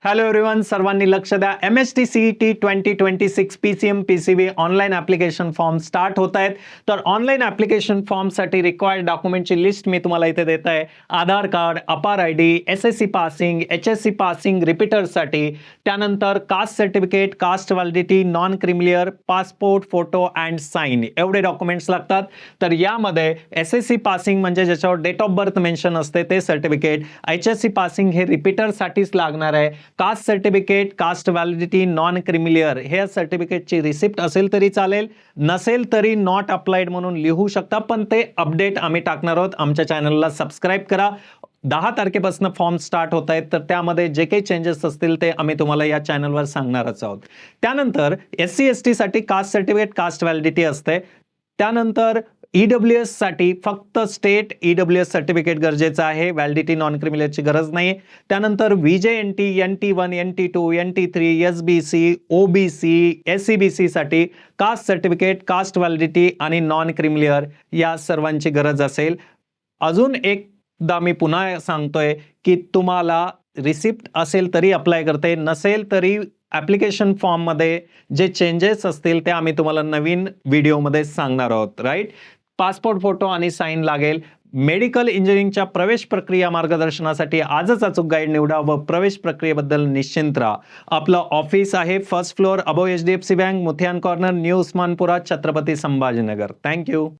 Hello everyone, सर्वांनी लक्ष द्या. MST CET 2026 PCM PCB online application form start होत आहेत. तर ऑनलाईन ॲप्लिकेशन फॉर्मसाठी रिक्वायर्ड डॉक्युमेंटची लिस्ट मी तुम्हाला इथे देत आहे. Aadhaar card, APAAR ID, SSC passing, HSC passing रिपीटर्ससाठी, त्यानंतर caste certificate, caste validity, non creamy layer, passport, photo and sign एवढे डॉक्युमेंट्स लागतात. तर यामध्ये SSC पासिंग म्हणजे ज्याच्यावर डेट ऑफ बर्थ मेन्शन असते ते सर्टिफिकेट, HSC पासिंग हे रिपीटरसाठीच लागणार आहे. Caste certificate, caste validity, non creamy layer हे सर्टिफिकेटची रिसिप्ट असेल तरी चालेल, नसेल तरी नॉट अप्लाइड म्हणून लिहू शकता, पण ते अपडेट आम्ही टाकणार आहोत. आमच्या चॅनलला सबस्क्राईब करा. 10 तारखेपासून फॉर्म स्टार्ट होत आहेत, तर त्यामध्ये जे काही चेंजेस असतील ते आम्ही तुम्हाला या चॅनलवर सांगणारच आहोत. त्यानंतर SC ST साठी कास्ट सर्टिफिकेट, कास्ट व्हॅलिडिटी असते. त्यानंतर EWS साठी फक्त स्टेट EWS सर्टिफिकेट गरजेचं आहे, व्हॅलिडिटी नॉन क्रिमिलियरची गरज नाही. त्यानंतर VJNT, NT1, NT2, NT3, SBC, OBC, SCBC साठी कास्ट सर्टिफिकेट, कास्ट व्हॅलिडिटी आणि नॉन क्रिमिलियर या सर्वांची गरज असेल. अजून एकदा मी पुन्हा सांगतोय की तुम्हाला रिसिप्ट असेल तरी अप्लाय करते, नसेल तरी ॲप्लिकेशन फॉर्ममध्ये जे चेंजेस असतील ते आम्ही तुम्हाला नवीन व्हिडिओमध्ये सांगणार आहोत. राईट. पासपोर्ट, फोटो आणि साइन लागेल. मेडिकल इंजिनिअरिंगच्या प्रवेश प्रक्रिया मार्गदर्शनासाठी आजच अचूक गाईड निवडा व प्रवेश प्रक्रियेबद्दल निश्चिंत राहा. आपलं ऑफिस आहे first floor, above HDFC bank, Muthiyan corner, new Usmanpura, Chhatrapati Sambhajinagar. Thank you.